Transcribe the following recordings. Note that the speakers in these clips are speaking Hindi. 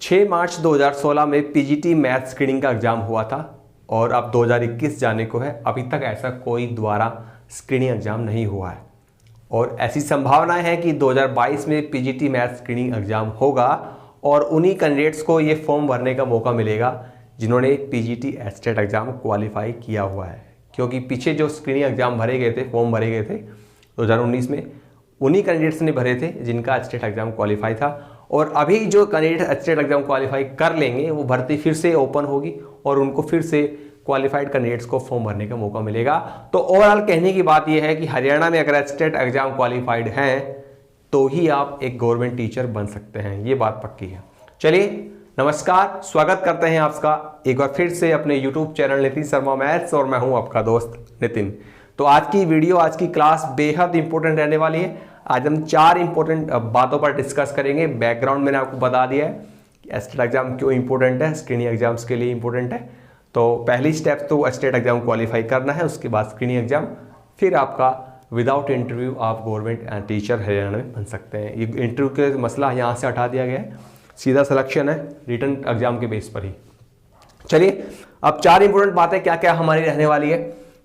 6 मार्च 2016 में पीजीटी मैथ स्क्रीनिंग का एग्ज़ाम हुआ था और अब 2021 जाने को है। अभी तक ऐसा कोई दोबारा स्क्रीनिंग एग्ज़ाम नहीं हुआ है और ऐसी संभावनाएं हैं कि 2022 में पीजीटी मैथ स्क्रीनिंग एग्ज़ाम होगा और उन्हीं कैंडिडेट्स को ये फॉर्म भरने का मौका मिलेगा जिन्होंने पीजीटी एस्टेट एग्ज़ाम क्वालिफाई किया हुआ है। क्योंकि पीछे जो स्क्रीनिंग एग्ज़ाम भरे गए थे, फॉर्म भरे गए थे 2019 में, उन्हीं कैंडिडेट्स ने भरे थे जिनका एस्टेट एग्ज़ाम क्वालिफाई था। और अभी जो कैंडिडेट एस्टेट एग्ज़ाम क्वालिफाई कर लेंगे वो भर्ती फिर से ओपन होगी और उनको फिर से क्वालिफाइड कैंडिडेट्स को फॉर्म भरने का मौका मिलेगा। तो ओवरऑल कहने की बात यह है कि हरियाणा में अगर एस्टेट एग्ज़ाम क्वालिफाइड हैं तो ही आप एक गवर्नमेंट टीचर बन सकते हैं, ये बात पक्की है। चलिए नमस्कार, स्वागत करते हैं आपका एक बार फिर से अपने YouTube channel Nitin Sharma maths और मैं हूं आपका दोस्त नितिन। तो आज की वीडियो, आज की क्लास बेहद इंपॉर्टेंट रहने वाली है। आज हम 4 इंपॉर्टेंट बातों पर डिस्कस करेंगे। बैकग्राउंड मैंने आपको बता दिया है कि एस्टेट एग्जाम क्यों इंपॉर्टेंट है, स्क्रीनिंग एग्जाम्स के लिए इंपॉर्टेंट है। तो पहली स्टेप तो एस्टेट एग्जाम क्वालिफाई करना है, उसके बाद स्क्रीनिंग एग्जाम, फिर आपका विदाउट इंटरव्यू आप गवर्नमेंट टीचर हरियाणा में बन सकते हैं। ये इंटरव्यू के मसला यहाँ से हटा दिया गया है, सीधा सिलेक्शन है रिटन एग्जाम के बेस पर ही। चलिए अब 4 इंपॉर्टेंट बातें क्या क्या हमारी रहने वाली है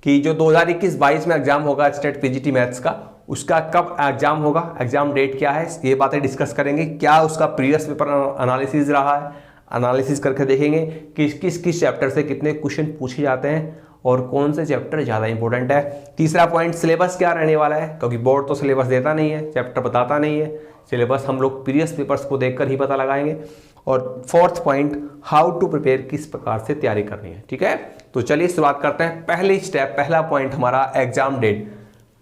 कि जो 2021-22 में एग्जाम होगा स्टेट पीजीटी मैथ्स का, उसका कब एग्जाम होगा, एग्जाम डेट क्या है, ये बातें डिस्कस करेंगे। क्या उसका प्रीवियस पेपर एनालिसिस रहा है, एनालिसिस करके देखेंगे कि किस चैप्टर से कितने क्वेश्चन पूछे जाते हैं और कौन से चैप्टर ज़्यादा इंपॉर्टेंट है। तीसरा पॉइंट, सिलेबस क्या रहने वाला है, क्योंकि बोर्ड तो सिलेबस देता नहीं है, चैप्टर बताता नहीं है। सिलेबस हम लोग प्रीवियस पेपर्स को देखकर ही पता लगाएंगे। और fourth point, how to prepare, किस प्रकार से तैयारी करनी है। ठीक है, तो चलिए शुरुआत करते हैं। पहली स्टेप, पहला पॉइंट हमारा एग्जाम डेट।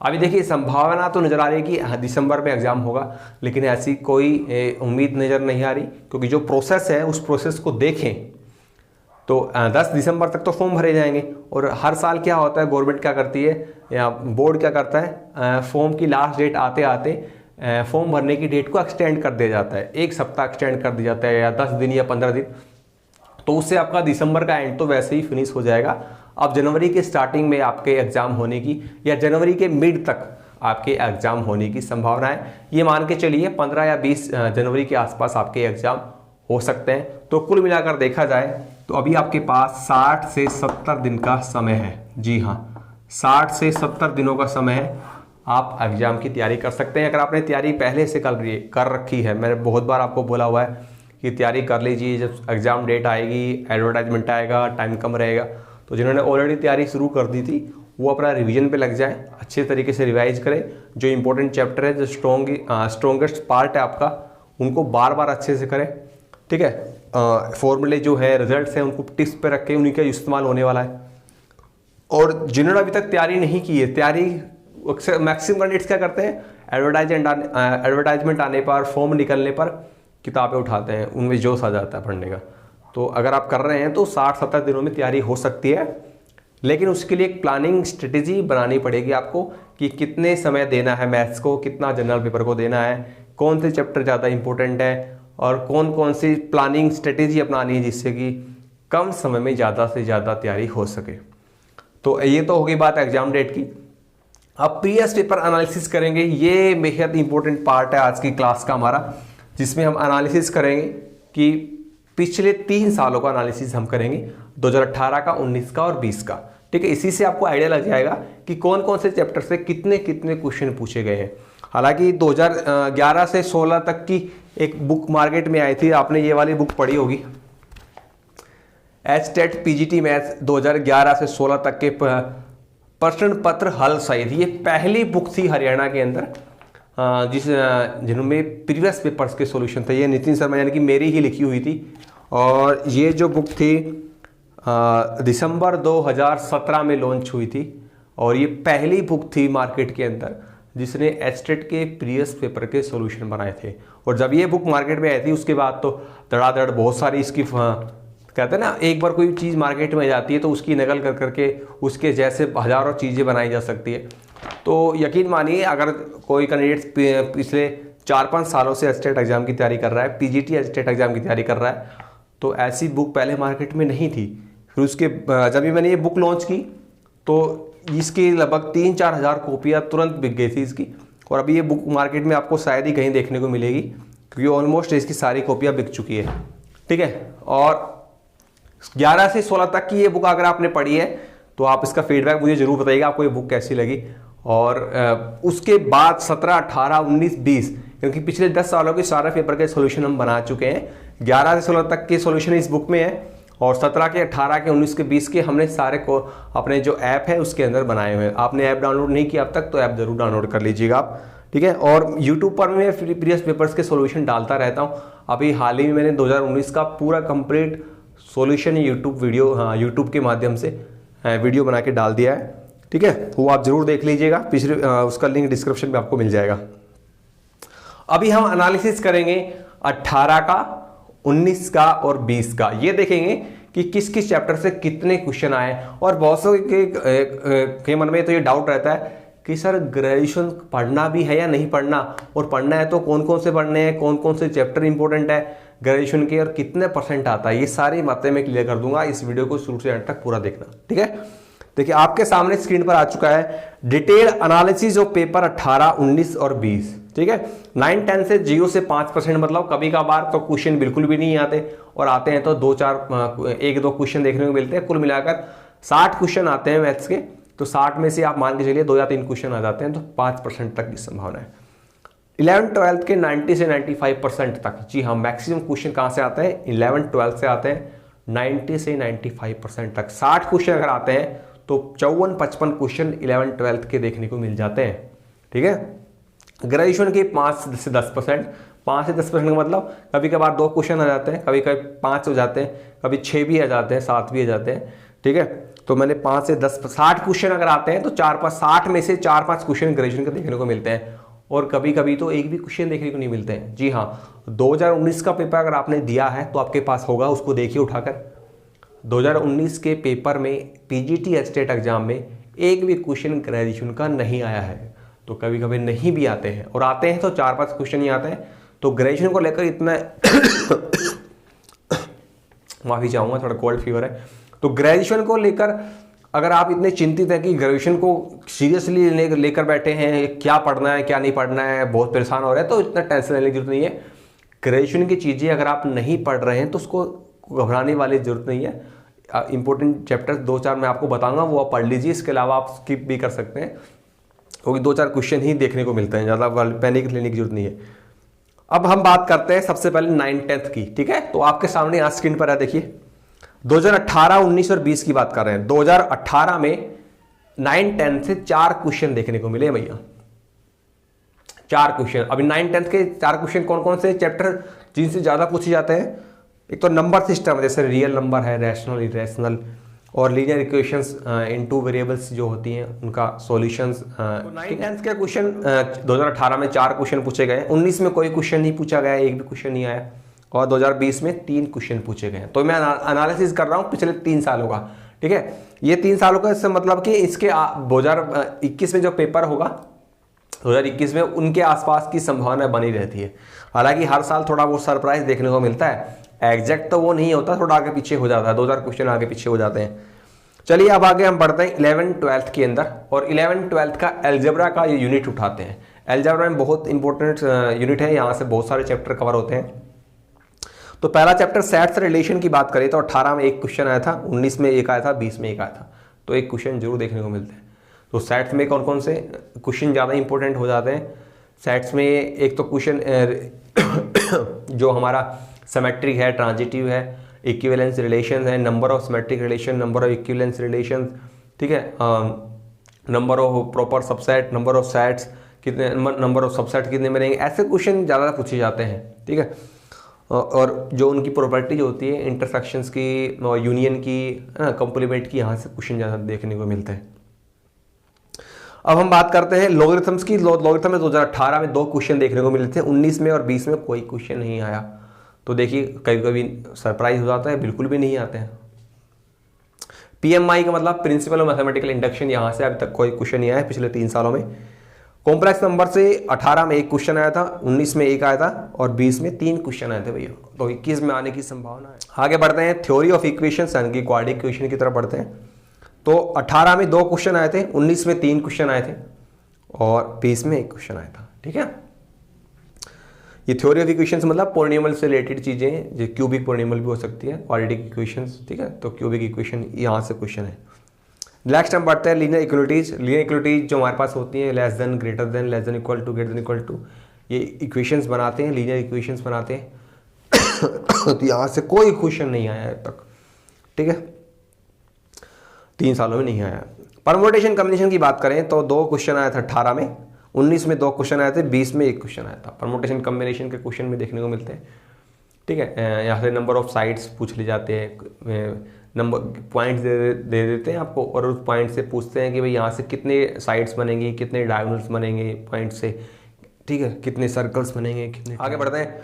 अभी देखिए संभावना तो नजर आ रही है कि दिसंबर में एग्जाम होगा, लेकिन ऐसी कोई उम्मीद नजर नहीं आ रही, क्योंकि जो प्रोसेस है उस प्रोसेस को देखें तो 10 दिसंबर तक तो फॉर्म भरे जाएंगे। और हर साल क्या होता है, गवर्नमेंट क्या करती है या बोर्ड क्या करता है, फॉर्म की लास्ट डेट आते आते फॉर्म भरने की डेट को एक्सटेंड कर दिया जाता है, 1 सप्ताह एक्सटेंड कर दिया जाता है, या 10 दिन या 15 दिन। तो उससे आपका दिसंबर का एंड तो वैसे ही फिनिश हो जाएगा। अब जनवरी के स्टार्टिंग में आपके एग्जाम होने की या जनवरी के मिड तक आपके एग्जाम होने की संभावना है। ये मान के चलिए 15 या 20 जनवरी के आसपास आपके एग्जाम हो सकते हैं। तो कुल मिलाकर देखा जाए तो अभी आपके पास 60 से 70 दिन का समय है। जी हाँ, 60 से 70 दिनों का समय है, आप एग्जाम की तैयारी कर सकते हैं। अगर आपने तैयारी पहले से कर रखी है, मैंने बहुत बार आपको बोला हुआ है कि तैयारी कर लीजिए, जब एग्जाम डेट आएगी, एडवर्टाइजमेंट आएगा, टाइम कम रहेगा। तो जिन्होंने ऑलरेडी तैयारी शुरू कर दी थी वो अपना रिवीजन पे लग जाएं, अच्छे तरीके से रिवाइज करें। जो इंपॉर्टेंट चैप्टर है, जो स्ट्रॉन्गेस्ट पार्ट है आपका, उनको बार बार अच्छे से करें। ठीक है, फॉर्मूले जो है, रिजल्ट्स हैं, उनको टिप्स पे रखें, उन्हीं का इस्तेमाल होने वाला है। और जिन्होंने अभी तक तैयारी नहीं की है, तैयारी मैक्सिमम कैंडिडेट्स क्या करते हैं, एडवर्टाइजमेंट आने पर, फॉर्म निकलने पर किताबें उठाते हैं, उनमें जोश आ जाता है पढ़ने का। तो अगर आप कर रहे हैं तो 60-70 दिनों में तैयारी हो सकती है, लेकिन उसके लिए एक प्लानिंग स्ट्रेटेजी बनानी पड़ेगी आपको कि कितने समय देना है मैथ्स को, कितना जनरल पेपर को देना है, कौन से चैप्टर ज़्यादा इंपॉर्टेंट है और कौन कौन सी प्लानिंग स्ट्रेटेजी अपनानी है जिससे कि कम समय में ज़्यादा से ज़्यादा तैयारी हो सके। तो ये तो होगी बात एग्जाम डेट की। अब प्रीवियस पेपर एनालिसिस करेंगे, ये बेहद इंपॉर्टेंट पार्ट है आज की क्लास का हमारा, जिसमें हम एनालिसिस करेंगे कि पिछले 3 सालों का एनालिसिस हम करेंगे, 2018 का, 19 का और 20 का। ठीक है, इसी से आपको आइडिया लग जाएगा कि कौन कौन से चैप्टर से कितने कितने क्वेश्चन पूछे गए हैं। हालांकि 2011 से 16 तक की एक बुक मार्केट में आई थी, आपने ये वाली बुक पढ़ी होगी, एस्टेट पीजीटी मैथ्स 2011 से 16 तक के प्रश्न पत्र हल सहित। ये पहली बुक थी हरियाणा के अंदर जिनमें प्रीवियस पेपर्स के सॉल्यूशन थे। ये नितिन शर्मा यानी कि मेरी ही लिखी हुई थी, और ये जो बुक थी दिसंबर 2017 में लॉन्च हुई थी, और ये पहली बुक थी मार्केट के अंदर जिसने एस्टेट के प्रीवियस पेपर के सॉल्यूशन बनाए थे। और जब ये बुक मार्केट में आई थी उसके बाद तो धड़ाधड़ बहुत सारी इसकी, कहते हैं ना, एक बार कोई चीज़ मार्केट में जाती है तो उसकी नकल कर करके उसके जैसे हज़ारों चीज़ें बनाई जा सकती है। तो यकीन मानिए, अगर कोई कैंडिडेट पिछले 4-5 सालों से एस्टेट एग्जाम की तैयारी कर रहा है, पीजीटी एस्टेट एग्जाम की तैयारी कर रहा है, तो ऐसी बुक पहले मार्केट में नहीं थी। फिर उसके जब भी मैंने ये बुक लॉन्च की तो इसकी लगभग 3-4 हज़ार कॉपियाँ तुरंत बिक गई थी इसकी। और अभी ये बुक मार्केट में आपको शायद ही कहीं देखने को मिलेगी, क्योंकि ऑलमोस्ट इसकी सारी कॉपियाँ बिक चुकी है। ठीक है। और 11 से 16 तक की ये बुक अगर आपने पढ़ी है तो आप इसका फीडबैक मुझे जरूर बताइएगा आपको ये बुक कैसी लगी। और उसके बाद 17, 18, 19, 20, क्योंकि पिछले 10 सालों के सारे पेपर के सॉल्यूशन हम बना चुके हैं। 11 से 16 तक के सॉल्यूशन इस बुक में है और 17 के, 18 के, 19 के, 20 के हमने सारे को अपने जो ऐप है उसके अंदर बनाए हुए हैं। आपने ऐप डाउनलोड नहीं किया अब तक तो ऐप जरूर डाउनलोड कर लीजिएगा आप, ठीक है। और यूट्यूब पर मैं प्रीवियस पेपर्स के सॉल्यूशन डालता रहता हूँ। अभी हाल ही में मैंने 2019 का पूरा कंप्लीट सॉल्यूशन यूट्यूब वीडियो, हाँ, यूट्यूब के माध्यम से वीडियो बना के डाल दिया है, ठीक है। वो आप जरूर देख लीजिएगा, पिछले उसका लिंक डिस्क्रिप्शन में आपको मिल जाएगा। अभी हम एनालिसिस करेंगे 18 का, 19 का और 20 का। ये देखेंगे कि किस किस चैप्टर से कितने क्वेश्चन आए। और बहुत से के मन में तो ये डाउट रहता है कि सर ग्रेजुएशन पढ़ना भी है या नहीं पढ़ना, और पढ़ना है तो कौन कौन से पढ़ने हैं, कौन कौन से चैप्टर इंपॉर्टेंट है ग्रेजुएशन के, और कितने परसेंट आता है। ये सारी बातें मैं क्लियर कर दूंगा, इस वीडियो को शुरू से एंड तक पूरा देखना, ठीक है। देखिए आपके सामने स्क्रीन पर आ चुका है डिटेल एनालिसिस ऑफ पेपर 18, 19 और 20, ठीक है। 9, 10 से 0 से 5%, मतलब कभी कभार तो क्वेश्चन बिल्कुल भी नहीं आते, और आते हैं तो 1-2 क्वेश्चन देखने को मिलते हैं। कुल मिलाकर 60 क्वेश्चन आते हैं मैथ्स के, तो 60 में से आप मान के चलिए 2 या 3 क्वेश्चन आ जाते हैं, तो 5% तक की संभावना है। 11th 12th के 90 से 95% तक, जी हाँ, मैक्सिमम क्वेश्चन कहाँ से आते हैं, 11th 12th से आते हैं 90 से 95% तक। 60 क्वेश्चन अगर आते हैं तो 54-55 क्वेश्चन 11th 12th के देखने को मिल जाते हैं, ठीक है। ग्रेजुएशन के 5 से 10%, 5 से 10% का मतलब कभी कभार 2 क्वेश्चन आ जाते हैं, कभी कभी 5 हो जाते हैं, कभी 6 भी आ जाते हैं, 7 भी आ जाते हैं, ठीक है। तो मैंने 5 से 10, 60 क्वेश्चन अगर आते हैं तो 60 में से 4-5 क्वेश्चन ग्रेजुएशन के देखने को मिलते हैं, और कभी कभी तो एक भी क्वेश्चन देखने को नहीं मिलते हैं। जी हाँ, 2019 का पेपर अगर आपने दिया है तो आपके पास होगा, उसको देखिए उठाकर। 2019 के पेपर में पीजीटी स्टेट एग्जाम में एक भी क्वेश्चन ग्रेजुएशन का नहीं आया है, तो कभी कभी नहीं भी आते हैं, और आते हैं तो 4-5 क्वेश्चन ही आते हैं। तो ग्रेजुएशन को लेकर इतना माफी चाहूंगा, थोड़ा कोल्ड फीवर है। तो ग्रेजुएशन को लेकर अगर आप इतने चिंतित हैं कि ग्रेजुएशन को सीरियसली लेकर बैठे हैं, क्या पढ़ना है क्या नहीं पढ़ना है, बहुत परेशान हो रहे हैं, तो इतना टेंशन लेने की जरूरत नहीं है। ग्रेजुएशन की चीज़ें अगर आप नहीं पढ़ रहे हैं तो उसको घबराने वाली जरूरत नहीं है। इंपॉर्टेंट चैप्टर्स 2-4 मैं आपको बताऊंगा, वो आप पढ़ लीजिए। इसके अलावा आप स्किप भी कर सकते हैं, क्योंकि 2-4 क्वेश्चन ही देखने को मिलते हैं, ज़्यादा पैनिक लेने की जरूरत नहीं है। अब हम बात करते हैं सबसे पहले 9th 10th की, ठीक है। तो आपके सामने यहाँ स्क्रीन पर है, देखिए 2018, 19 और 20 की बात कर रहे हैं। 2018 में 9, 10 से 4 क्वेश्चन देखने को मिले भैया, 4 क्वेश्चन। अभी 9, 10 के 4 क्वेश्चन कौन कौन से चैप्टर जिनसे ज्यादा पूछे जाते हैं, एक तो नंबर सिस्टम, जैसे रियल नंबर है, रैशनल, इरेशनल, और लीनियर इक्वेशंस इन 2 वेरिएबल्स जो होती हैं उनका सॉल्यूशंस। 9, 10 के क्वेश्चन 2018 में 4 क्वेश्चन पूछे गए, 19 में कोई क्वेश्चन नहीं पूछा गया, एक भी क्वेश्चन नहीं आया, और 2020 में 3 क्वेश्चन पूछे गए। तो मैं एनालिसिस कर रहा हूँ पिछले 3 सालों का, ठीक है। ये 3 सालों का, इससे मतलब कि इसके 2021 में जो पेपर होगा 2021 में, उनके आसपास की संभावना बनी रहती है। हालांकि हर साल थोड़ा वो सरप्राइज देखने को मिलता है, एग्जैक्ट तो वो नहीं होता, थोड़ा आगे पीछे हो जाता है, 2-4 क्वेश्चन आगे पीछे हो जाते हैं। चलिए अब आगे हम बढ़ते हैं 11th 12th के अंदर, और 11th 12th का एल्जेब्रा का ये यूनिट उठाते हैं। एल्जेब्रा में बहुत इंपॉर्टेंट यूनिट है, यहाँ से बहुत सारे चैप्टर कवर होते हैं। तो पहला चैप्टर सेट्स रिलेशन की बात करें तो 18 में 1 क्वेश्चन आया था, 19 में 1 आया था, 20 में 1 आया था, तो 1 क्वेश्चन जरूर देखने को मिलते हैं। तो सेट्स में कौन कौन से क्वेश्चन ज़्यादा इंपॉर्टेंट हो जाते हैं सेट्स में, एक तो क्वेश्चन जो हमारा सिमेट्रिक है, ट्रांजिटिव है, इक्विवेलेंस रिलेशन है, number of symmetric relation, number of equivalence relation, ठीक है, number of proper subset, number of sets कितने, नंबर ऑफ सबसेट कितने मिलेंगे, ऐसे क्वेश्चन ज़्यादा पूछे जाते हैं, ठीक है। और जो उनकी प्रॉपर्टीज होती है, इंटरसेक्शंस की, यूनियन की, कंप्लीमेंट की, यहाँ से क्वेश्चन ज़्यादा देखने को मिलते हैं। अब हम बात करते हैं लॉगरिथम्स की। लॉगरिथम में 2018 में 2 क्वेश्चन देखने को मिले थे, 19 में और 20 में कोई क्वेश्चन नहीं आया। तो देखिए कभी कभी सरप्राइज हो जाता है, बिल्कुल भी नहीं आते हैं। PMI का मतलब प्रिंसिपल ऑफ मैथमेटिकल इंडक्शन, यहाँ से अभी तक कोई क्वेश्चन नहीं आया पिछले 3 सालों में। कॉम्प्लेक्स नंबर से 18 में 1 क्वेश्चन आया था, 19 में 1 आया था, और 20 में 3 क्वेश्चन आए थे भैया, तो 21 में आने की संभावना है। आगे बढ़ते हैं थ्योरी ऑफ इक्वेशंस यानी कि क्वाड्रेटिक इक्वेशन की तरफ बढ़ते हैं। तो 18 में 2 क्वेश्चन आए थे, 19 में 3 क्वेश्चन आए थे, और 20 में 1 क्वेश्चन आया था, ठीक है। ये थ्योरी ऑफ इक्वेशंस मतलब पॉलिनोमियल से रिलेटेड चीज़ें, जो क्यूबिक पॉलिनोमियल भी हो सकती है, क्वाड्रेटिक इक्वेशंस, ठीक है। तो क्यूबिक इक्वेशन यहाँ से क्वेश्चन है। नेक्स्ट हम बढ़ते हैं लीनियर इक्वलिटीज। लीनियर इक्वलिटीज जो हमारे पास होती हैं, less than, greater than, less than equal to, greater than equal to, ये इक्वेशंस बनाते हैं, लीनियर इक्वेशंस बनाते हैं। तो यहाँ से कोई क्वेश्चन नहीं आया अब तक, ठीक है, 3 सालों में नहीं आया। परमुटेशन कॉम्बिनेशन की बात करें तो 2 क्वेश्चन आया था 18 में, 19 में 2 क्वेश्चन आए थे, 20 में 1 क्वेश्चन आया था। परमुटेशन कॉम्बिनेशन के क्वेश्चन में देखने को मिलते हैं, ठीक है। यहाँ से नंबर ऑफ साइड्स पूछ ले जाते हैं, नंबर पॉइंट्स दे देते हैं आपको, और उस पॉइंट से पूछते हैं कि भाई यहाँ से कितने साइड्स बनेंगी, कितने डायगोनल्स बनेंगे पॉइंट से, ठीक है, कितने सर्कल्स बनेंगे, कितने। आगे बढ़ते हैं,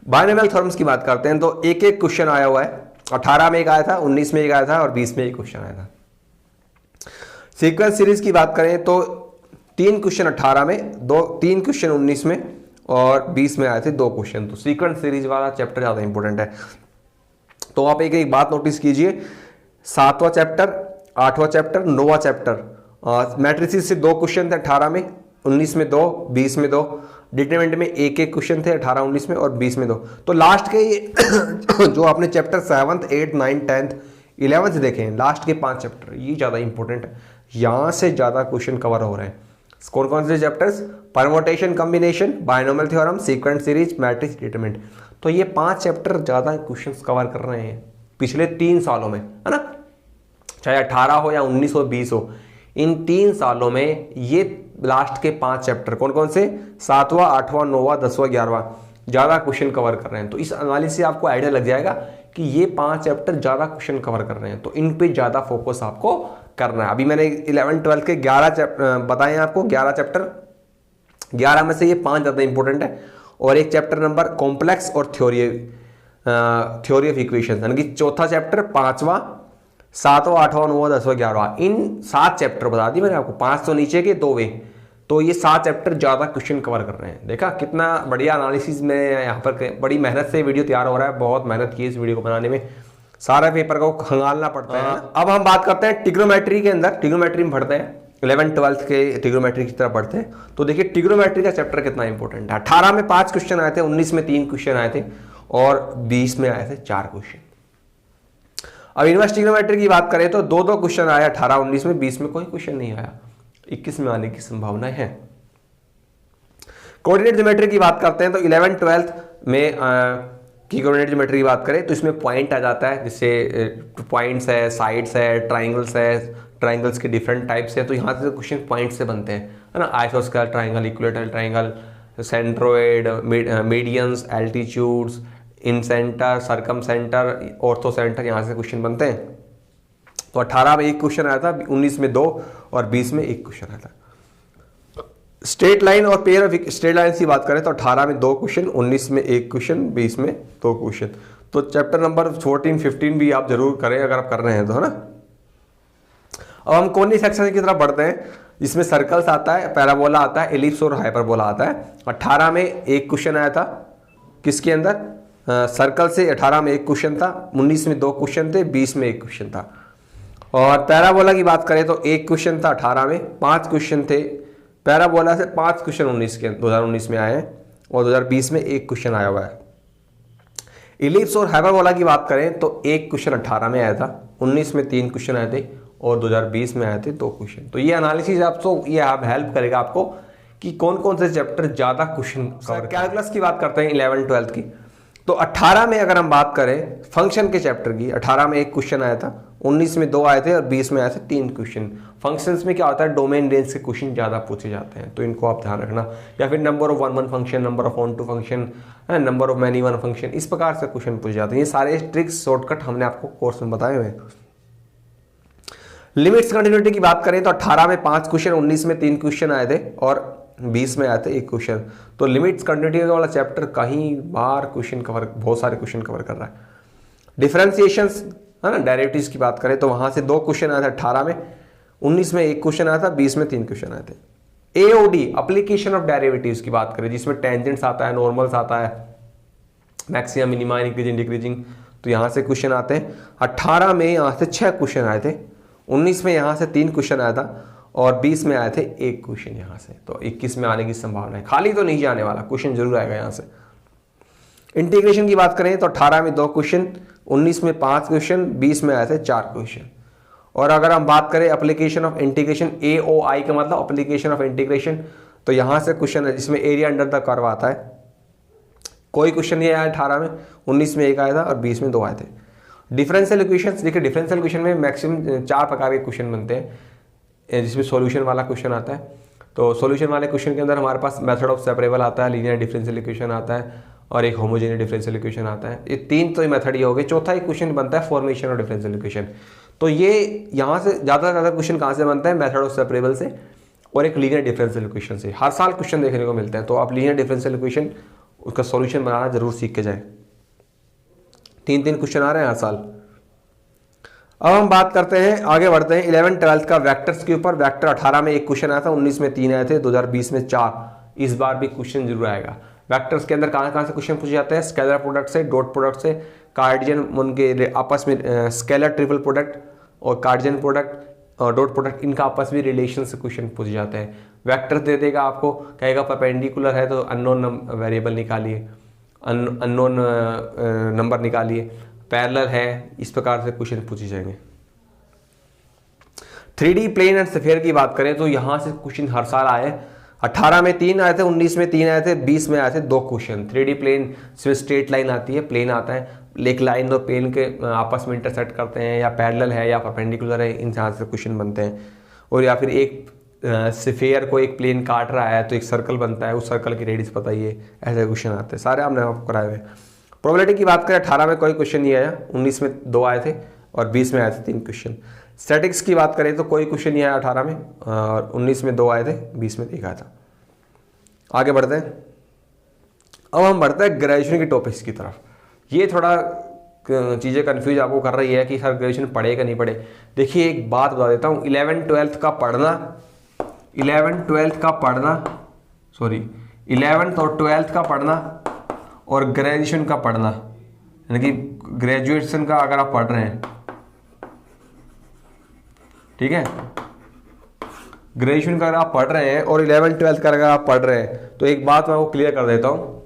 बायनोमियल थ्योरम्स की बात करते हैं। तो एक एक क्वेश्चन आया हुआ है, 18 में एक आया था, 19 में एक आया था और 20 में एक क्वेश्चन आया था। सीक्वेंस सीरीज की बात करें तो 3 क्वेश्चन 18 में, 3 क्वेश्चन 19 में और 20 में आए थे 2 क्वेश्चन। तो सीक्वेंस सीरीज वाला चैप्टर ज़्यादा इंपॉर्टेंट है। तो आप एक एक बात नोटिस कीजिए, 7वां चैप्टर, 8वां चैप्टर, 9वां चैप्टर, मैट्रिसेस से 2 क्वेश्चन थे 18 में, 19 में 2, 20 में 2, डिटरमिनेंट में एक एक क्वेश्चन थे 18, 19 में और 20 में 2। तो लास्ट के ये जो आपने chapter 7th, 8th, 9th, 10th, 11th देखे हैं, लास्ट के 5 चैप्टर, ये ज़्यादा इंपॉर्टेंट है, यहाँ से ज़्यादा क्वेश्चन कवर हो रहे हैं। कौन कौन से chapters? Permutation combination, binomial theorem, sequence series, matrix, determinant. तो ये 5 चैप्टर ज़्यादा क्वेश्चंस कवर कर रहे हैं पिछले 3 सालों में, है ना, चाहे 18 हो या 19 हो, 20 हो, इन 3 सालों में ये लास्ट के 5 चैप्टर कौन कौन से, 7वां, 8वां, 9वां, 10वां, 11वां, ज़्यादा क्वेश्चन कवर कर रहे हैं। तो इस एनालिसिस से आपको आइडिया लग जाएगा कि ये 5 चैप्टर ज़्यादा क्वेश्चन कवर कर रहे हैं, तो इन पे ज़्यादा फोकस आपको करना है। अभी मैंने 11th 12th के 11 चैप्टर बताए आपको, 11 चैप्टर, 11 में से ये 5 ज़्यादा इंपॉर्टेंट है, और एक चैप्टर नंबर कॉम्प्लेक्स और थ्योरी ऑफ इक्वेशन, यानी कि चौथा चैप्टर, 5वां, 7वां, 8वां, 9वां, 10वां, 11वां, इन 7 चैप्टर बता दिए मैंने आपको, 5 तो नीचे के 2 वे, तो ये 7 चैप्टर ज़्यादा क्वेश्चन कवर कर रहे हैं। देखा कितना बढ़िया एनालिसिस में यहाँ पर, बड़ी मेहनत से वीडियो तैयार हो रहा है, बहुत मेहनत की इस वीडियो को बनाने में, सारा पेपर को खंगालना पड़ता है। अब हम बात करते हैं ट्रिग्नोमेट्री के अंदर, ट्रिग्नोमेट्री में पढ़ते हैं, 11th 12th के ट्रिग्नोमेट्री की तरफ पढ़ते हैं। तो देखिए ट्रिग्नोमेट्री का चैप्टर कितना इंपॉर्टेंट है। 18 में 5 क्वेश्चन आए थे, 19 में 3 क्वेश्चन आए थे और 20 में आए थे 4 क्वेश्चन। अब इनवर्स ट्रिग्नोमेट्री की बात करें तो 2-2 क्वेश्चन आया 18, 19 में, 20 में कोई क्वेश्चन नहीं आया, 21 में आने की संभावना है। कोऑर्डिनेट ज्योमेट्री की बात करते हैं तो 11th 12th में की कोऑर्डिनेट ज्योमेट्री की बात करें तो इसमें पॉइंट आ जाता है, जिससे पॉइंट्स है, साइड्स है, ट्राइंगल्स है, ट्राइंगल्स के डिफरेंट टाइप्स है, तो यहाँ से क्वेश्चन पॉइंट से बनते हैं, है ना, आइसोस्केल triangle, equilateral triangle, centroid, medians, altitudes, incentre, circumcentre, orthocentre, यहाँ से क्वेश्चन बनते हैं। तो 18 में 1 क्वेश्चन आया था, 19 में 2 और 20 में 1 क्वेश्चन आया था। स्ट्रेट लाइन और पेयर ऑफ स्ट्रेट लाइन की बात करें तो 18 में 2 क्वेश्चन, 19 में 1 क्वेश्चन, 20 में 2 क्वेश्चन। तो चैप्टर नंबर 14, 15 भी आप जरूर करें अगर आप कर रहे हैं तो, है ना। अब हम कोनी सेक्शन की तरफ बढ़ते हैं, जिसमें सर्कल्स आता है, पैराबोला आता है, एलिप्स और हाइपरबोला आता है। 18 में 1 क्वेश्चन आया था, किसके अंदर, सर्कल से 18 में 1 क्वेश्चन था, 19 में 2 क्वेश्चन थे, 20 में 1 क्वेश्चन था। और पैराबोला की बात करें तो 1 क्वेश्चन था 18 में, 5 क्वेश्चन थे पैराबोला से, 5 क्वेश्चन 2019 में आए हैं और 2020 में 1 क्वेश्चन आया हुआ है। इलिप्स और हाइपरबोला की बात करें तो 1 क्वेश्चन 18 में आया था, 19 में 3 क्वेश्चन आए थे और 2020 में आए थे 2 क्वेश्चन। तो ये एनालिसिस आपको ये हेल्प करेगा आपको कि कौन कौन से चैप्टर ज़्यादा क्वेश्चन कवर। कैलकुलस की बात करते हैं 11th 12th की, तो 18 में अगर हम बात करें फंक्शन के चैप्टर की, 18 में 1 क्वेश्चन आया था, 19 में 2 आए थे और 20 में आए थे 3 क्वेश्चन। फंक्शंस में क्या होता है, डोमेन रेंज के क्वेश्चन ज़्यादा पूछे जाते हैं, तो इनको आप ध्यान रखना। या फिर number of one function, number of onto function, number of many one function, इस प्रकार से क्वेश्चन पूछे जाते हैं। ये सारे ट्रिक्स शॉर्टकट हमने आपको कोर्स में बताए हुए हैं। लिमिट्स कंटिन्यूटी की बात करें तो 18 में 5 क्वेश्चन, 19 में 3 क्वेश्चन आए थे और 20 में आए थे 1 क्वेश्चन। तो लिमिट्स कंटिन्यूटी वाला चैप्टर कहीं बार क्वेश्चन कवर, बहुत सारे क्वेश्चन कवर कर रहा है। डिफरेंशिएशंस, है ना, डेरिवेटिव्स की बात करें तो वहां से 2 क्वेश्चन आया था 18 में, 19 में 1 क्वेश्चन आया था, 20 में 3 क्वेश्चन आए थे। एओडी, एप्लीकेशन ऑफ डेरिवेटिव्स की बात करें, जिसमें टेंजेंट्स आता है, नॉर्मल्स आता है, मैक्सिमम, मिनिमा, इंक्रीजिंग, डिक्रीजिंग, तो यहाँ से क्वेश्चन आते हैं। 18 में यहाँ से 6 क्वेश्चन आए थे, 19 में यहाँ से 3 क्वेश्चन आया था और 20 में आए थे 1 क्वेश्चन यहाँ से। तो 21 में आने की संभावना है, खाली तो नहीं जाने वाला, क्वेश्चन जरूर आएगा यहाँ से, इंटीग्रेशन की बात करें तो 18 में 2 क्वेश्चन, 19 में 5 क्वेश्चन, 20 में आए थे 4 क्वेश्चन। और अगर हम बात करें एप्लीकेशन ऑफ इंटीग्रेशन, AOI का मतलब एप्लीकेशन ऑफ इंटीग्रेशन, तो यहां से क्वेश्चन है जिसमें एरिया अंडर द कर्व आता है। कोई क्वेश्चन नहीं आया 18 में, 19 में 1 आया था और 20 में 2 आए थे। डिफरेंशियल इक्वेशंस, देखिए डिफरेंशियल इक्वेशन में मैक्सिमम 4 प्रकार के क्वेश्चन बनते हैं, जिसमें सॉल्यूशन वाला क्वेश्चन आता है। तो सॉल्यूशन वाले क्वेश्चन के अंदर हमारे पास मेथड ऑफ सेपरेबल आता है, लीनियर डिफरेंशियल इक्वेशन आता है और एक होमोजेनियस डिफरेंशियल इक्वेशन आता है। ये 3 तो मेथड ये हो गए। चौथा एक क्वेश्चन बनता है फॉर्मेशन ऑफ डिफरेंशियल इक्वेशन। तो ये यहाँ से ज़्यादा से ज़्यादा क्वेश्चन कहाँ से बनता है, मेथड ऑफ सेपरेबल से और एक लीनियर डिफरेंशियल इक्वेशन से। हर साल क्वेश्चन देखने को मिलते हैं, तो आप लीनियर डिफरेंशियल इक्वेशन उसका सॉल्यूशन बनाना जरूर सीख के जाए। 3-3 क्वेश्चन आ रहे हैं हर साल। अब हम बात करते हैं, आगे बढ़ते हैं 11th 12th का वेक्टर्स के ऊपर। वेक्टर 18 में 1 क्वेश्चन आया था, 19 में 3 आए थे, 2020 में 4। इस बार भी क्वेश्चन जरूर आएगा। वेक्टर्स के अंदर कहाँ से क्वेश्चन पूछे जाते हैं, स्केलर प्रोडक्ट से, डॉट प्रोडक्ट से, कार्टेशियन उनके आपस में स्केलर ट्रिपल प्रोडक्ट और कार्टेशियन प्रोडक्ट और डॉट प्रोडक्ट, इनका आपस में रिलेशन से क्वेश्चन पूछे जाते हैं। वेक्टर दे देगा आपको, कहेगा परपेंडिकुलर है तो अननोन वेरिएबल निकालिए, अननोन नंबर निकालिए, पैरेलल है, इस प्रकार से क्वेश्चन पूछे जाएंगे। 3D प्लेन एंड स्फीयर की बात करें तो यहां से क्वेश्चन हर साल आए। 18 में 3 आए थे, 19 में 3 आए थे, 20 में आए थे 2 क्वेश्चन। 3D प्लेन जिसमें स्ट्रेट लाइन आती है, प्लेन आता है, एक लाइन दो प्लेन के आपस में इंटरसेक्ट करते हैं, या पैरेलल है या परपेंडिकुलर है, इन यहाँ से क्वेश्चन बनते हैं। और या फिर एक स्फीयर को एक प्लेन काट रहा है तो एक सर्कल बनता है, उस सर्कल की रेडियस बताइए, ऐसे क्वेश्चन आते हैं। सारे हमने आपको कराए हुए। प्रोबेबिलिटी की बात करें 18 में कोई क्वेश्चन नहीं आया, 19 में 2 आए थे और 20 में आए थे 3 क्वेश्चन। स्टैटिक्स की बात करें तो कोई क्वेश्चन नहीं आया 18 में, और 19 में 2 आए थे, 20 में 1 आया था। आगे बढ़ते हैं। अब हम बढ़ते हैं ग्रेजुएशन की टॉपिक्स की तरफ। ये थोड़ा चीज़ें कन्फ्यूज आपको कर रही है कि सर ग्रेजुएशन पढ़े कि नहीं पढ़े। देखिए एक बात बता देता हूँ, 11th 12th का पढ़ना, 11th 12th और 12th का पढ़ना और ग्रेजुएशन का पढ़ना, यानी कि ग्रेजुएशन का अगर आप पढ़ रहे हैं, ठीक है, ग्रेजुएशन का अगर आप पढ़ रहे हैं और 11th 12th का अगर आप पढ़ रहे हैं, तो एक बात मैं आपको क्लियर कर देता हूं,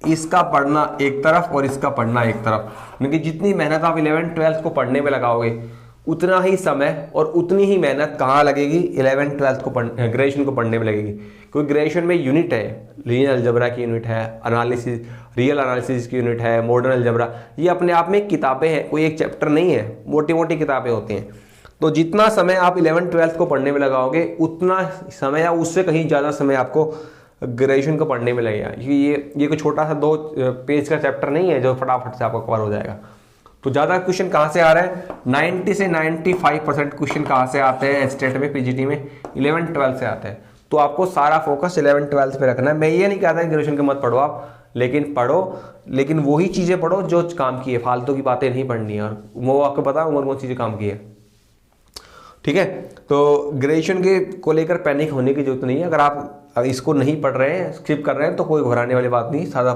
इसका पढ़ना एक तरफ और इसका पढ़ना एक तरफ। यानी कि जितनी मेहनत आप 11th 12th को पढ़ने में लगाओगे, उतना ही समय और उतनी ही मेहनत कहाँ लगेगी, 11th 12th को ग्रेजुएशन को पढ़ने में लगेगी। क्योंकि ग्रेजुएशन में यूनिट है, लीनियर अलजेब्रा की यूनिट है, एनालिसिस, रियल एनालिसिस की यूनिट है, मॉडर्न अलजेब्रा, ये अपने आप में किताबें हैं, कोई एक चैप्टर नहीं है, मोटी मोटी किताबें होती हैं। तो जितना समय आप 11th 12th को पढ़ने में लगाओगे, उतना समय या उससे कहीं ज़्यादा समय आपको ग्रेजुएशन को पढ़ने में लगेगा। ये कोई छोटा सा 2 पेज का चैप्टर नहीं है जो फटाफट से आपको कवर हो जाएगा। तो ज़्यादा क्वेश्चन कहाँ से आ रहे हैं, 90 से 95% क्वेश्चन कहाँ से आते हैं स्टेट में, पीजीटी में 11th 12th से आते हैं। तो आपको सारा फोकस 11th 12th पे रखना है। मैं ये नहीं कहता ग्रेजुएशन के मत पढ़ो आप, लेकिन पढ़ो, लेकिन वही चीज़ें पढ़ो जो काम की है, फालतू की बातें नहीं पढ़नी है। और वो आपको पता है कौन चीज़ें काम की है, ठीक है। तो ग्रेजुएशन के को लेकर पैनिक होने की जरूरत नहीं है। अगर आप इसको नहीं पढ़ रहे हैं, स्किप कर रहे हैं, तो कोई घबराने वाली बात नहीं। ज़्यादा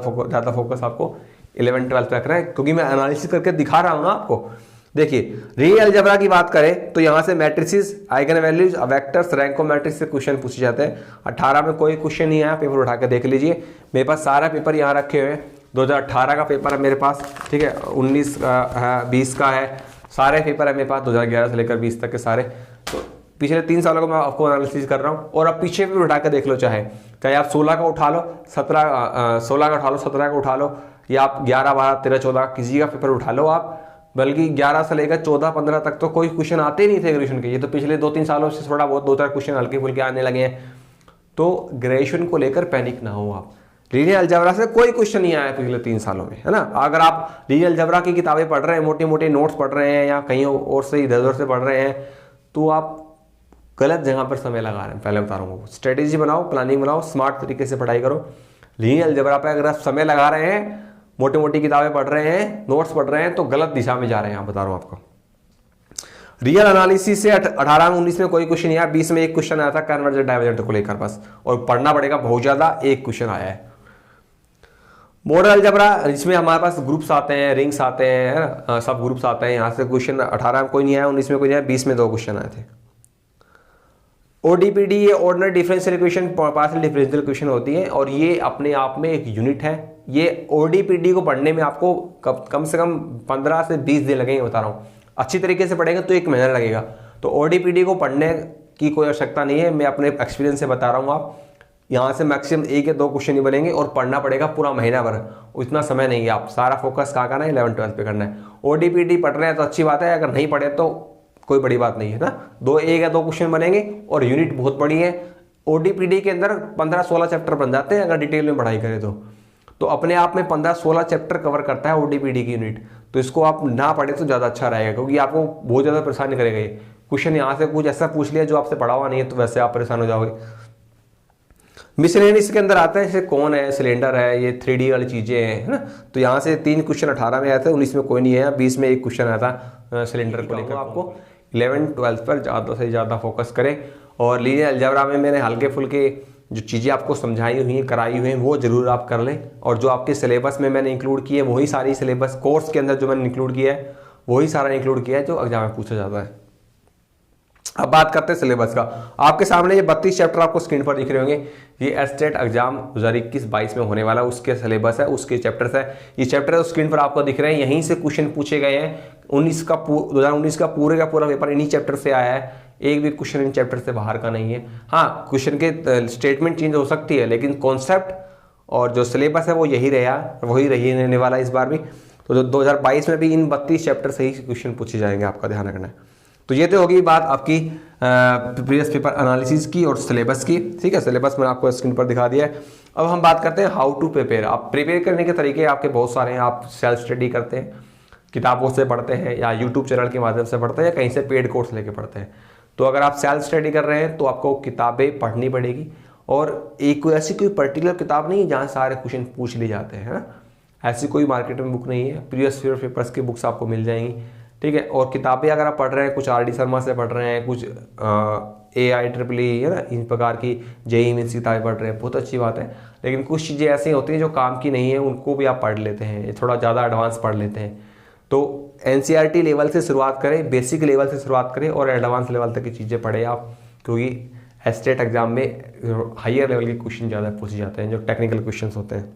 फोकस आपको 11th 12th पे रख रहे हैं, क्योंकि मैं एनालिसिस करके दिखा रहा हूँ ना आपको। देखिए रियल अलजेब्रा की बात करें तो यहाँ से मैट्रिसेस, आइगन वैल्यूज, वेक्टर्स, रैंको मैट्रिक्स से क्वेश्चन पूछे जाते हैं। 18 में कोई क्वेश्चन नहीं आया, पेपर उठा के देख लीजिए। मेरे पास सारा पेपर यहाँ रखे हुए हैं, 2018 का पेपर है मेरे पास, ठीक है, 19 का है, 20 का है, सारे पेपर है मेरे पास 2011 से लेकर 20 तक के सारे। तो पिछले 3 सालों को मैं आपको एनालिसिस कर रहा हूँ। और अब पीछे भी उठा के देख लो, चाहे 16 का उठा लो, 16 का उठा लो, 17 का उठा लो, या आप 11, 12, 13, 14 किसी का पेपर उठा लो आप। बल्कि 11 से लेकर 14, 15 तक तो कोई क्वेश्चन आते ही नहीं थे ग्रेजुएशन के। ये तो पिछले 2-3 सालों से थोड़ा बहुत 2-4 क्वेश्चन हल्के फुल्के आने लगे हैं। तो ग्रेजुएशन को लेकर पैनिक ना हो आप। लीनियर अलजेब्रा से कोई क्वेश्चन नहीं आया पिछले 3 सालों में, है ना। अगर आप लीनियर अलजेब्रा की किताबें पढ़ रहे हैं, मोटे मोटे नोट्स पढ़ रहे हैं, या कहीं और से इधर उधर से पढ़ रहे हैं, तो आप गलत जगह पर समय लगा रहे हैं। पहले बता रहा हूँ, स्ट्रेटेजी बनाओ, प्लानिंग बनाओ, स्मार्ट तरीके से पढ़ाई करो। लीनियर अलजेब्रा पे अगर आप समय लगा रहे हैं, मोटी मोटी किताबें पढ़ रहे हैं, नोट्स पढ़ रहे हैं, तो गलत दिशा में जा रहे हैं आप, बता रहा हूँ आपको। रियल एनालिसिस से 18 में 19 में कोई क्वेश्चन नहीं आया, 20 में एक क्वेश्चन आया था कन्वर्जेंट डाइवर्जेंट को लेकर बस, और पढ़ना पड़ेगा बहुत ज्यादा, एक क्वेश्चन आया है। मॉडर्न अलजेब्रा जिसमें हमारे पास ग्रुप्स आते हैं, रिंग्स आते हैं, सब ग्रुप्स आते हैं, यहाँ से क्वेश्चन 18 में कोई नहीं आया, 19 में कोई नहीं आया, 20 में 2 क्वेश्चन आए थे। ODPD ये ordinary differential equation, partial differential equation होती है, और ये अपने आप में एक यूनिट है, ये ODPD को पढ़ने में आपको कम से कम 15 से 20 दिन लगेंगे, बता रहा हूँ। अच्छी तरीके से पढ़ेंगे तो 1 महीना लगेगा। तो ODPD को पढ़ने की कोई आवश्यकता नहीं है, मैं अपने एक्सपीरियंस से बता रहा हूँ। आप यहाँ से मैक्सिमम 1 या 2 क्वेश्चन ही बनेंगे और पढ़ना पड़ेगा पूरा महीना भर, उतना समय नहीं है। आप सारा फोकस कहाँ करना है, 11th-12th पे करना है। ODPD पढ़ रहे हैं तो अच्छी बात है, अगर नहीं पढ़े तो कोई बड़ी बात नहीं है ना। 1 या 2 क्वेश्चन बनेंगे और यूनिट बहुत बड़ी है। ODPD के अंदर 15-16 चैप्टर बन जाते हैं अगर डिटेल में पढ़ाई करें तो अपने आप में 15-16 चैप्टर कवर करता है ODPD की यूनिट। तो इसको आप ना पढ़े तो ज़्यादा अच्छा रहेगा, क्योंकि आपको बहुत ज़्यादा परेशानी करेगा ये क्वेश्चन। यहाँ से कुछ ऐसा पूछ लिया जो आपसे पढ़ा हुआ नहीं है तो वैसे आप परेशान हो जाओगे। मिसलेनियस के अंदर आता है, जैसे कौन है, सिलेंडर है, ये 3D वाली चीज़ें हैं, है ना। तो यहाँ से 3 क्वेश्चन 18 में आए थे, 19 में कोई नहीं है, 20 में 1 क्वेश्चन आया था सिलेंडर को लेकर। आपको 11th-12th पर ज़्यादा से ज़्यादा फोकस करें। और लीनियर अलजेब्रा में मैंने हल्के फुल्के जो चीज़ें आपको समझाई हुई हैं, कराई हुई हैं, वो ज़रूर आप कर लें। और जो आपके सिलेबस में मैंने इंक्लूड किए वही सारी सिलेबस कोर्स के अंदर जो मैंने इंक्लूड किया है वही सारा इंक्लूड किया है जो एग्जाम में पूछा जाता है। अब बात करते हैं सिलेबस का। आपके सामने ये 32 चैप्टर आपको स्क्रीन पर दिख रहे होंगे। ये एस्टेट एग्जाम 2021-22 में होने वाला उसके सिलेबस है, उसके चैप्टर्स है। ये चैप्टर स्क्रीन पर आपको दिख रहे हैं, यहीं से क्वेश्चन पूछे गए हैं। 2019 का पूरा पेपर इन्हीं चैप्टर से आया है। एक भी क्वेश्चन इन चैप्टर से बाहर का नहीं है। हाँ, क्वेश्चन के स्टेटमेंट चेंज हो सकती है, लेकिन कॉन्सेप्ट और जो सिलेबस है वो यही रहने वाला इस बार भी। तो 2022 में भी इन 32 चैप्टर से ही क्वेश्चन पूछे जाएंगे, आपका ध्यान रखना है। तो ये तो होगी बात आपकी प्रीवियस पेपर एनालिसिस की और सिलेबस की। ठीक है, सिलेबस मैंने आपको स्क्रीन पर दिखा दिया है। अब हम बात करते हैं हाउ टू प्रिपेयर। आप प्रिपेयर करने के तरीके आपके बहुत सारे हैं। आप सेल्फ स्टडी करते हैं, किताबों से पढ़ते हैं, या यूट्यूब चैनल के माध्यम से पढ़ते हैं, या कहीं से पेड कोर्स लेके पढ़ते हैं। तो अगर आप सेल्फ स्टडी कर रहे हैं तो आपको किताबें पढ़नी पड़ेगी, और एक ऐसी कोई पर्टिकुलर किताब नहीं है जहाँ सारे क्वेश्चन पूछ लिए जाते हैं, है ना। ऐसी कोई मार्केट में बुक नहीं है। प्रीवियस पेपर्स की बुक्स आपको मिल जाएंगी, ठीक है। और किताबें अगर आप पढ़ रहे हैं, कुछ RD शर्मा से पढ़ रहे हैं, कुछ AIEEE, है ना, इन प्रकार की JEE मेंस किताबें पढ़ रहे हैं, बहुत अच्छी बात है। लेकिन कुछ चीज़ें ऐसी होती हैं जो काम की नहीं है, उनको भी आप पढ़ लेते हैं, थोड़ा ज़्यादा एडवांस पढ़ लेते हैं। तो NCERT लेवल से शुरुआत करें, बेसिक लेवल से शुरुआत करें और एडवांस लेवल तक की चीज़ें पढ़ें आप, क्योंकि एस्टेट एग्जाम में हायर लेवल के क्वेश्चन ज़्यादा पूछे जाते हैं, जो टेक्निकल क्वेश्चन होते हैं।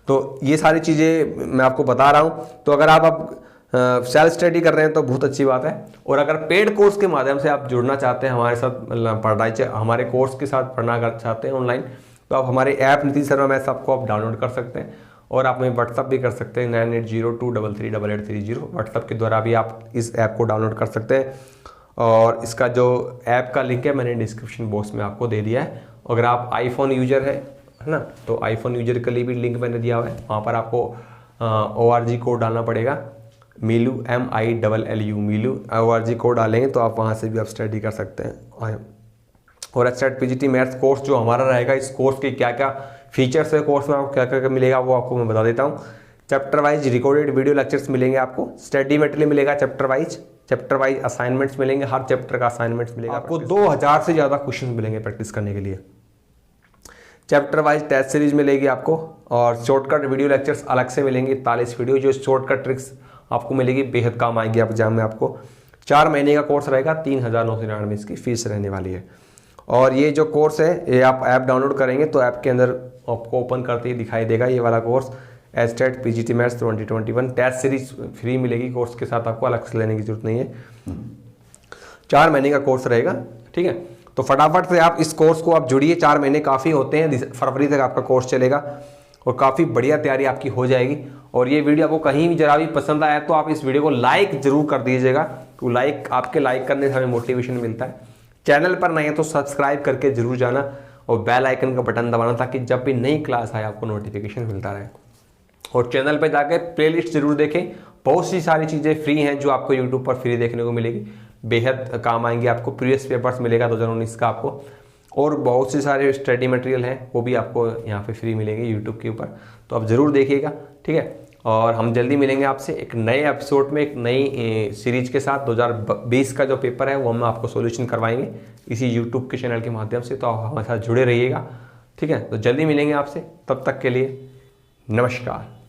तो ये सारी चीज़ें मैं आपको बता रहा हूँ। तो अगर आप सेल्फ स्टडी कर रहे हैं तो बहुत अच्छी बात है। और अगर पेड कोर्स के माध्यम से आप जुड़ना चाहते हैं हमारे साथ, हमारे कोर्स के साथ पढ़ना चाहते हैं ऑनलाइन, तो आप हमारे ऐप नीति शर्मा मैथ्स आपको आप डाउनलोड कर सकते हैं। और आप हमें व्हाट्सअप भी कर सकते हैं 9802338830। व्हाट्सअप के द्वारा भी आप इस ऐप को डाउनलोड कर सकते हैं। और इसका जो ऐप का लिंक है मैंने डिस्क्रिप्शन बॉक्स में आपको दे दिया है। अगर आप आईफोन यूजर है ना, तो आईफोन यूजर के लिए भी लिंक मैंने दिया हुआ है। वहाँ पर आपको ORG कोड डालना पड़ेगा, मीलू MILLU मीलू ORG कोड डालेंगे तो आप वहाँ से भी आप स्टडी कर सकते हैं। और एस्टेट PGT मैथ्स कोर्स जो हमारा रहेगा, इस कोर्स के क्या क्या फीचर्स है, कोर्स में आपको क्या क्या मिलेगा वो आपको मैं बता देता हूँ। Chapter wise recorded video lectures मिलेंगे आपको, स्टडी मटेरियल मिलेगा चैप्टर वाइज असाइनमेंट्स मिलेंगे, हर चैप्टर का असाइनमेंट्स मिलेगा आपको। 2000 से ज़्यादा क्वेश्चन मिलेंगे प्रैक्टिस करने के लिए। चैप्टर वाइज टेस्ट सीरीज मिलेगी आपको, और शॉर्टकट वीडियो लेक्चर्स अलग से मिलेंगे 41 वीडियो, जो शॉर्टकट ट्रिक्स आपको मिलेगी, बेहद काम आएगी आप एग्जाम में। आपको 4 महीने का कोर्स रहेगा, 3999 इसकी फीस रहने वाली है। और ये जो कोर्स है ये आप ऐप डाउनलोड करेंगे तो ऐप के अंदर आपको ओपन करते ही दिखाई देगा ये वाला कोर्स, एस्टेट PGT maths 2021 test series free मिलेगी कोर्स के साथ, आपको अलग से लेने की जरूरत नहीं है। 4 महीने का कोर्स रहेगा, ठीक है। तो फटाफट से आप इस कोर्स को आप जुड़िए, 4 महीने काफ़ी होते हैं, फरवरी तक आपका कोर्स चलेगा और काफ़ी बढ़िया तैयारी आपकी हो जाएगी। और ये वीडियो आपको कहीं भी जरा भी पसंद आया तो आप इस वीडियो को लाइक जरूर कर दीजिएगा, तो आपके लाइक करने से हमें मोटिवेशन मिलता है। चैनल पर नहीं है तो सब्सक्राइब करके जरूर जाना और बेल आइकन का बटन दबाना, ताकि जब भी नई क्लास आए आपको नोटिफिकेशन मिलता रहे। और चैनल पर जाकर प्लेलिस्ट जरूर देखें, बहुत सी सारी चीज़ें फ्री हैं जो आपको यूट्यूब पर फ्री देखने को मिलेगी, बेहद काम आएंगे आपको। प्रीवियस पेपर्स मिलेगा 2019 का आपको, और बहुत से सारे स्टडी मटेरियल हैं वो भी आपको यहाँ पे फ्री मिलेंगे यूट्यूब के ऊपर, तो आप ज़रूर देखिएगा, ठीक है। और हम जल्दी मिलेंगे आपसे एक नए एपिसोड में, एक नई सीरीज के साथ। 2020 का जो पेपर है वो हम आपको सॉल्यूशन करवाएंगे इसी यूट्यूब के चैनल के माध्यम से, तो आप हमारे साथ जुड़े रहिएगा, ठीक है। तो जल्दी मिलेंगे आपसे, तब तक के लिए नमस्कार।